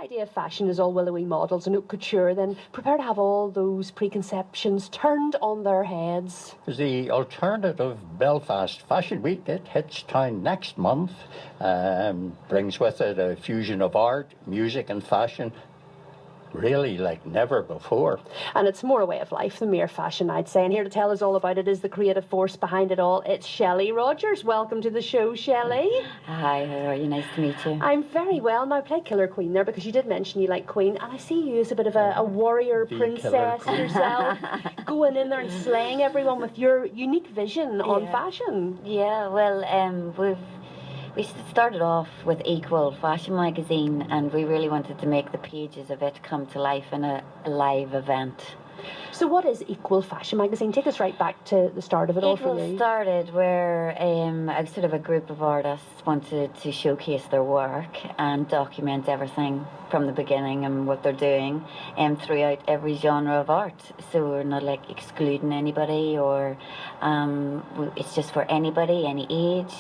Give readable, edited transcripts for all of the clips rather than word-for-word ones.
idea of fashion is all willowy models and haute couture, then prepare to have all those preconceptions turned on their heads. The alternative Belfast Fashion Week, it hits town next month, brings with it a fusion of art, music and fashion, really like never before. And it's more a way of life than mere fashion, I'd say. And here to tell us all about it is the creative force behind it all. It's Shelley Rodgers. Welcome to the show, Shelley. Hi, how are you? Nice to meet you. I'm very well. Now, I play Killer Queen there because you did mention you like Queen, and I see you as a bit of a warrior princess yourself, going in there and slaying everyone with your unique vision on fashion. Yeah, well, we started off with Equal Fashion magazine, and we really wanted to make the pages of it come to life in a live event. So what is Equal Fashion magazine? Take us right back to the start of it all for you. Equal started where a group of artists wanted to showcase their work and document everything from the beginning and what they're doing throughout every genre of art. So we're not like excluding anybody, or it's just for anybody, any age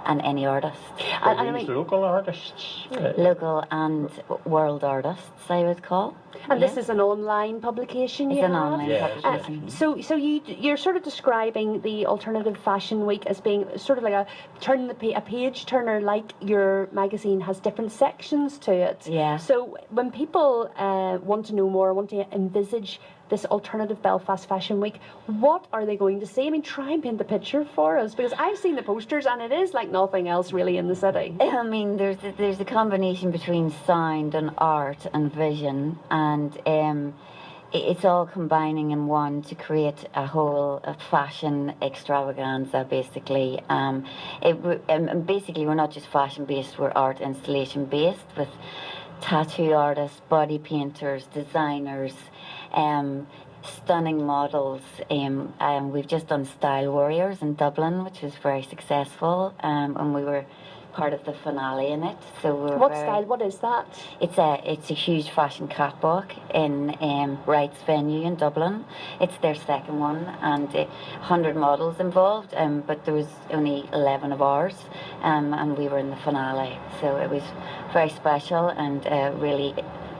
and any artist. And I mean, local artists? Local and world artists, I would call. And this is an online publication you have? It's an online publication. So you're sort of describing the Alternative Fashion Week as being sort of like a page turner, like your magazine has different sections to it. Yeah. So when people want to know more, want to envisage this Alternative Belfast Fashion Week, what are they going to see? I mean, try and paint the picture for us, because I've seen the posters and it is like nothing else really in the city. I mean, there's a combination between sound and art and vision, and it's all combining in one to create a whole fashion extravaganza, basically. Basically, we're not just fashion based, we're art installation based, with tattoo artists, body painters, designers, stunning models. We've just done Style Warriors in Dublin, which was very successful, and we were part of the finale in it. So what is that? It's a huge fashion catwalk in Wright's venue in Dublin. It's their second one, and 100 models involved, but there was only 11 of ours, and we were in the finale. So it was very special and really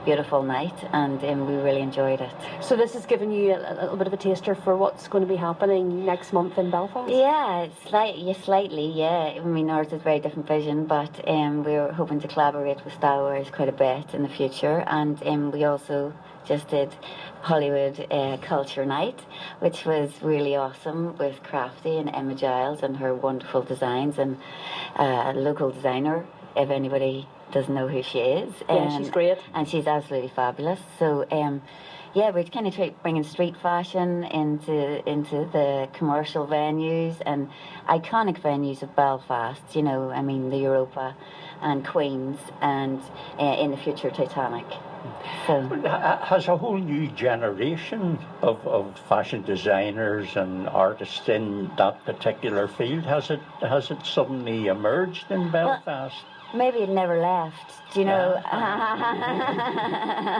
beautiful night, and we really enjoyed it. So this has given you a little bit of a taster for what's going to be happening next month in Belfast? Yeah, slightly, yeah. I mean, ours is a very different vision, but we're hoping to collaborate with Style Warriors quite a bit in the future, and we also just did Hollywood Culture Night, which was really awesome, with Crafty and Emma Giles and her wonderful designs, and a local designer, if anybody doesn't know who she is. Yeah, she's great. And she's absolutely fabulous. So, yeah, we're kind of bringing street fashion into the commercial venues and iconic venues of Belfast, you know, I mean, the Europa and Queen's, and in the future, Titanic. So has a whole new generation of fashion designers and artists in that particular field, has it suddenly emerged in Belfast? Maybe it never left, do you know?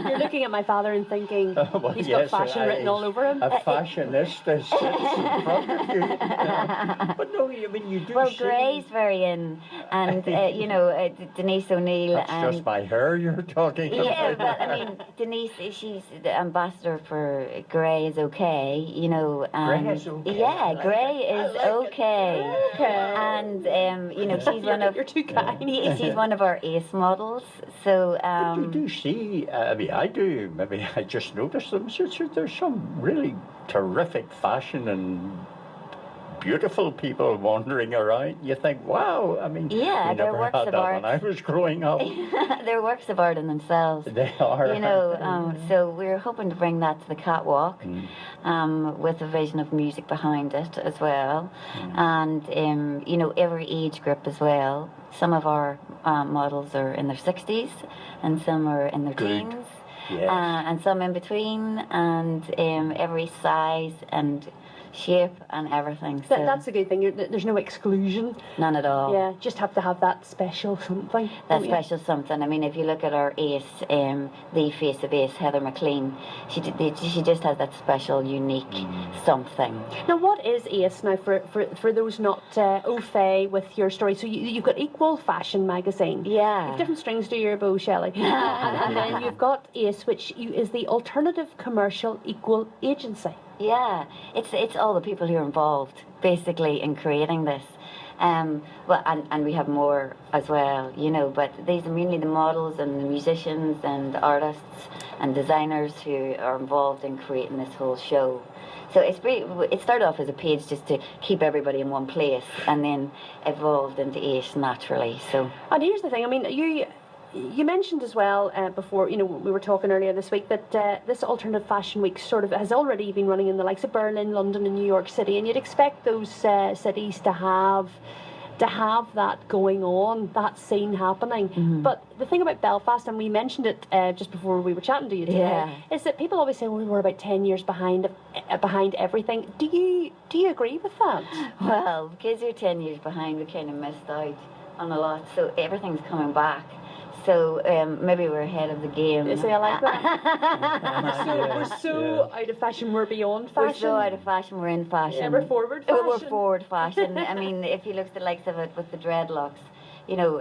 You're looking at my father and thinking, he's got fashion written all over him. A fashionista sits in front of you. But no, I mean, you do see... Grey's very in, and, you know, Denise O'Neill. That's just my hair you're talking about. Yeah, but I mean, Denise, she's the ambassador for Grey is okay, you know. Grey is okay. Yeah, Grey is okay. And, you know, she's one of... You're too kind. She's one of our ace models, so... But you do see, I mean, I do, maybe I just noticed them, so there's some really terrific fashion and beautiful people wandering around. You think, wow, I mean, yeah, we never had that when I was growing up. They're works of art in themselves. They are. You know, so we're hoping to bring that to the catwalk, with a vision of music behind it as well, and you know, every age group as well. Some of our models are in their 60s, and some are in their teens, yes. And some in between, and every size and shape and everything. So That's a good thing. There's no exclusion. none at all. Yeah, just have to have that special something. That don't you? special something. I mean, if you look at our ace, the face of ace, Heather McLean, she just has that special, unique something. Now, what is ACE now for those not au fait with your story? So you've got Equal Fashion magazine. Yeah. You've different strings to your bow, Shelley. And then you've got ACE, which is the Alternative Commercial Equal Agency. Yeah, it's all the people who are involved basically in creating this. Well, and we have more as well, you know, but these are mainly the models and the musicians and artists and designers who are involved in creating this whole show. So it started off as a page just to keep everybody in one place, and then evolved into ACE naturally. So. And here's the thing, I mean, you mentioned as well before, you know, we were talking earlier this week that this Alternative Fashion Week sort of has already been running in the likes of Berlin, London and New York City, and you'd expect those cities to have that going on, that scene happening. But the thing about Belfast, and we mentioned it just before we were chatting to you today, is that people always say, well, we're about 10 years behind everything. Do you agree with that? Well, because you're 10 years behind, we kind of missed out on a lot, so everything's coming back. So maybe we're ahead of the game. You see, I like that. We're so out of fashion, we're beyond fashion. We're so out of fashion, we're in fashion. Yeah, we're forward fashion. We're forward fashion. I mean, if you look at the likes of it with the dreadlocks, you know,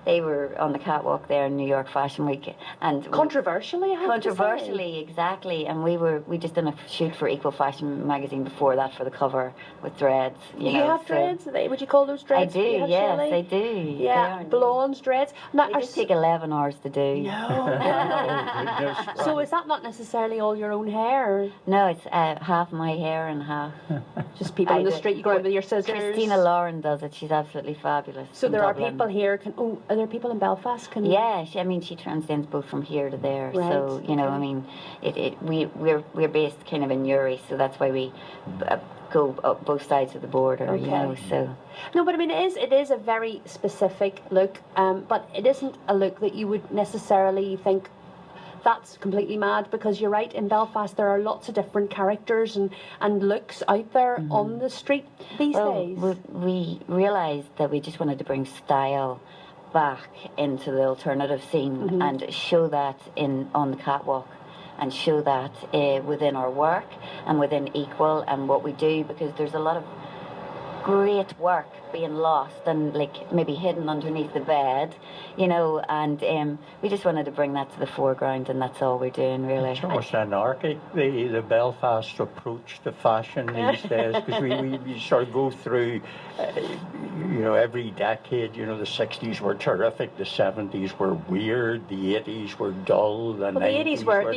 they were on the catwalk there in New York Fashion Week, and controversially, I have to say. Exactly. And we just done a shoot for Equal Fashion magazine before that for the cover with dreads. You know, have dreads? Would you call those dreads? I do. Yes, I do. Yeah, blonde dreads. Now, they just take 11 hours to do. No. So is that not necessarily all your own hair? No, it's half my hair and half. Just people in the street. You go around with your scissors. Christina Lauren does it. She's absolutely fabulous. So there are people here. Are there people in Belfast? Yeah, she transcends both from here to there. Right. So you know, I mean, we're based kind of in Uri, so that's why we go up both sides of the border. Okay. You know, so. No, but I mean, it is a very specific look, but it isn't a look that you would necessarily think that's completely mad, because you're right, in Belfast there are lots of different characters and looks out there on the street these days. We realised that we just wanted to bring style back into the alternative scene and show that on the catwalk, and show that within our work and within Equal and what we do, because there's a lot of great work being lost and like maybe hidden underneath the bed, you know, and we just wanted to bring that to the foreground, and that's all we're doing really. It's almost anarchic, the Belfast approach to fashion these days, because we sort of go through, you know, every decade. You know, the 60s were terrific, the 70s were weird, the 80s were dull, the 90s were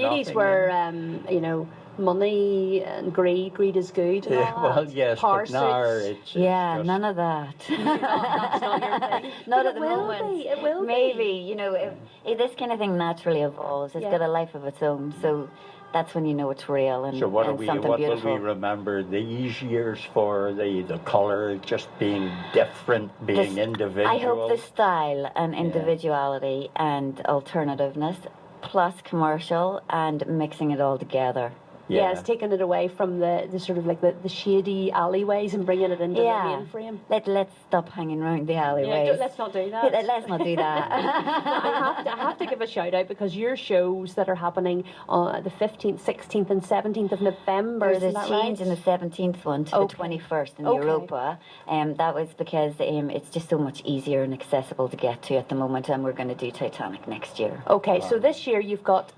you know, money and greed is good. And all well, that. yes, Power but now suits. it's none of that. That's not your thing. Not But at the moment. It will Maybe, be. you know, if this kind of thing naturally evolves. It's got a life of its own. So that's when you know it's real and, so what and something what beautiful. will we remember these years for? The colour just being different, being individual? I hope the style and individuality and alternativeness plus commercial and mixing it all together. Yeah, it's taking it away from the sort of like the shady alleyways and bringing it into the mainframe. Let's stop hanging around the alleyways. Yeah, let's not do that. Let's not do that. I have to give a shout out, because your shows that are happening on the 15th, 16th and 17th of November. There's a change in the 17th one to the 21st in Europa. That was because it's just so much easier and accessible to get to at the moment, and we're going to do Titanic next year. Okay, so this year you've got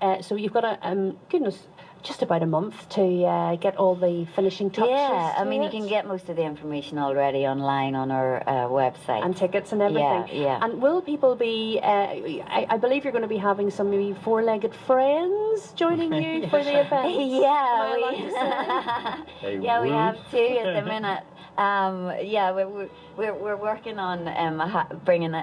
goodness, just about a month to get all the finishing touches. Yeah, I mean, you can get most of the information already online on our website. And tickets and everything. Yeah. And will people be, I believe you're going to be having some maybe four-legged friends joining you for the event. We have two at the minute. We're working on bringing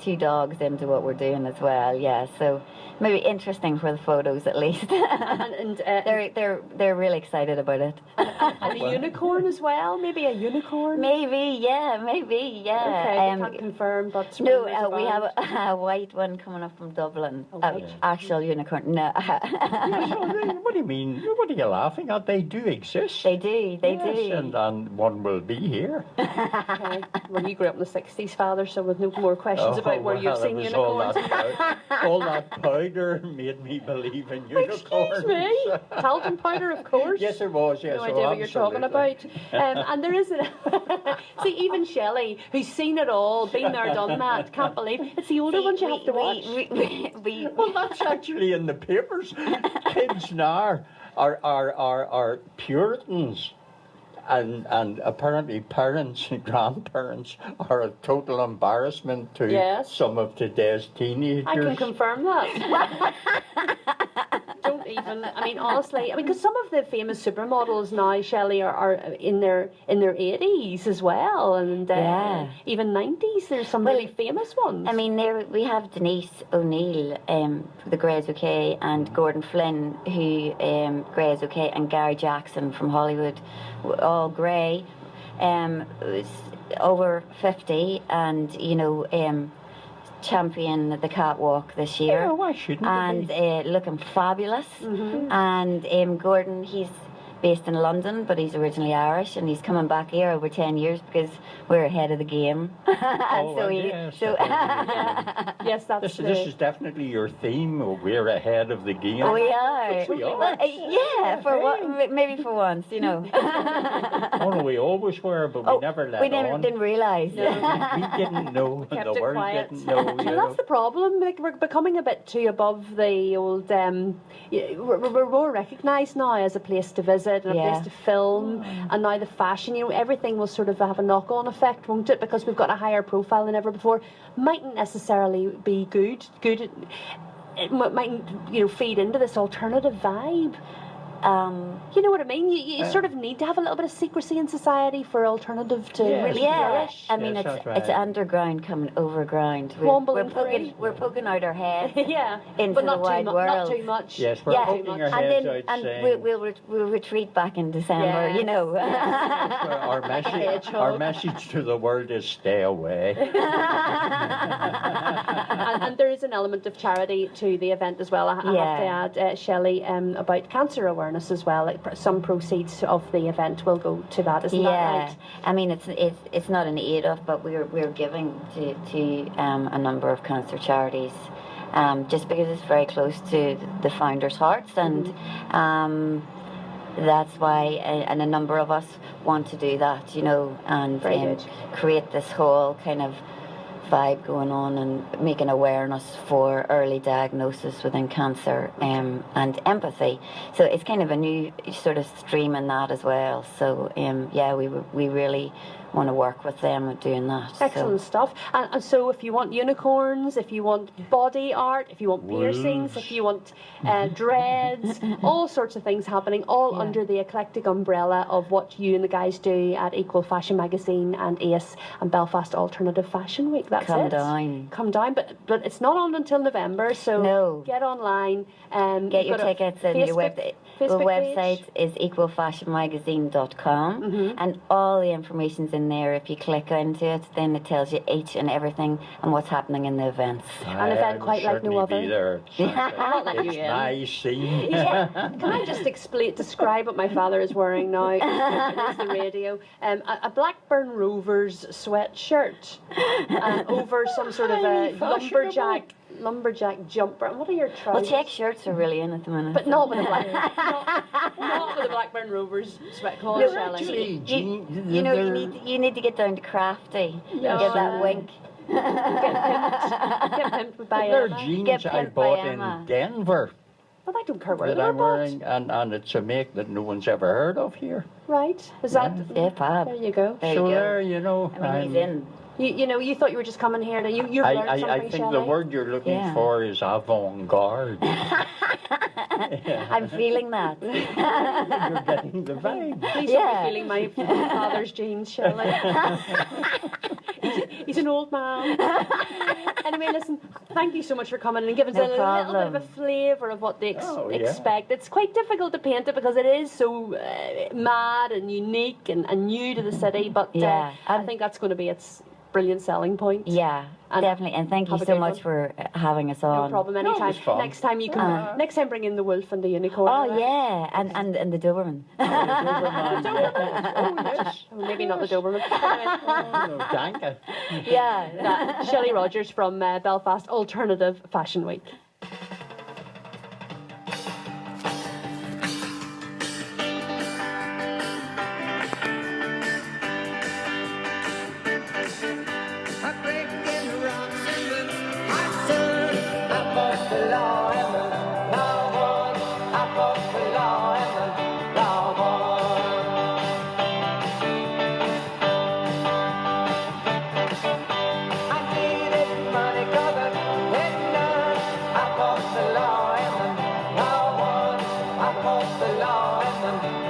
2 dogs into what we're doing as well. Yeah, so maybe interesting for the photos at least. And they're really excited about it. and a unicorn as well, maybe a unicorn. Maybe, yeah. Okay, can't confirm, but no, rumours we abound. have a white one coming up from Dublin. white. Actual unicorn. No. What do you mean? What are you laughing at? They do exist. They do. They Yes, do. and one will be here. Okay. Well, you grew up in the 60s, Father, so with no more questions about where you've well, seen it was unicorns. all that powder made me believe in unicorns. Excuse me? Talcum powder, of course. Yes, it was. Yes, No idea what you're talking about. And there is see, even Shelley, who's seen it all, been there, done that, can't believe it's the older ones you have to watch. Well, that's actually in the papers. Kids now are Puritans. And apparently parents and grandparents are a total embarrassment to Yes. some of today's teenagers. I can confirm that. Don't even. I mean, honestly, because some of the famous supermodels now, Shelley, are in their 80s as well, and Yeah. even 90s. There's some really famous ones. I mean, we have Denise O'Neill, the Greys OK, and Gordon Flynn, who Greys OK, and Gary Jackson from Hollywood, all grey, was over 50, and champion the catwalk this year. Yeah, why shouldn't and they? Looking fabulous. Mm-hmm. And Gordon, he's based in London, but he's originally Irish, and he's coming back here over 10 years because we're ahead of the game. Yes, yes, that's this is definitely your theme. We're ahead of the game. We are. We are. Well, yeah, maybe for once, Oh no, we always were, but we never let we never on. didn't realise. We didn't know, and kept the it world quiet. didn't know. Well, that's the problem. Like, we're becoming a bit too above the old. We're more recognised now as a place to visit and a place to film, and now the fashion. Everything will sort of have a knock-on effect, won't it? Because we've got a higher profile than ever before. Mightn't necessarily be good. It mightn't, feed into this alternative vibe. You know what I mean? You sort of need to have a little bit of secrecy in society for alternative to really flourish. I mean, Yes, that's right. it's underground coming overground. Wombling free. We're poking out our head Yeah, into but not the wide too world. not too much. Yes, we're Yeah. poking our And heads then out saying we'll retreat back in December, Yes. our message to the world is stay away. and there is an element of charity to the event as well. I have to add, Shelley, about cancer awareness as well. Like some proceeds of the event will go to that. Isn't that right? I mean, it's not an aid of, but we're giving to a number of cancer charities, just because it's very close to the founders' hearts, and that's why, and a number of us want to do that, and create this whole kind of vibe going on and making awareness for early diagnosis within cancer, and empathy. So it's kind of a new sort of stream in that as well. So we really want to work with them at doing that. Excellent stuff. And so if you want unicorns, if you want body art, if you want piercings, if you want dreads, all sorts of things happening, all under the eclectic umbrella of what you and the guys do at Equal Fashion Magazine and ACE and Belfast Alternative Fashion Week. That's Come it. down. Come down, but it's not on until November, so get online and get your tickets, and your website. The website is equalfashionmagazine.com, and all the information's in there. If you click into it, then it tells you each and everything and what's happening in the events. An event quite like no other. It's nice seeing. Can I just describe what my father is wearing now? It's the radio. A Blackburn Rovers sweatshirt over some sort of a lumberjack jumper. And what are your trousers? Well, check shirts are really in at the minute. But not with a not with a Blackburn Rovers sweat collar, Shelley. You need to get down to Crafty. No. Get that wink. Get pimped by They're Emma. jeans I bought in Denver Well, I don't care where that they're I'm bought. wearing, and it's a make that no one's ever heard of here. Right? Is that? Yeah, fab. There you go. There So you go. there, I mean, he's in. You thought you were just coming here to you've learned I something, think Shelley? the word you're looking for is avant-garde. I'm feeling that. You're getting the vibe. Please don't be feeling my father's jeans, Shelley. He's an old man. Anyway, listen, thank you so much for coming and giving us No a little bit problem. of a flavour of what they Oh, yeah. expect. It's quite difficult to paint it because it is so mad and unique and new to the city, but Yeah, I think that's going to be its brilliant selling point. Yeah, And definitely. And thank you have a so good much one. for having us No on. problem, it anytime. was fun. Next time you can. Next time, bring in the wolf and the unicorn. Oh yeah, and the Doberman. Oh, yes. Maybe not the Doberman. Anyway, Oh, no, danke. Yeah. Shelley Rodgers from Belfast Alternative Fashion Week. The law and the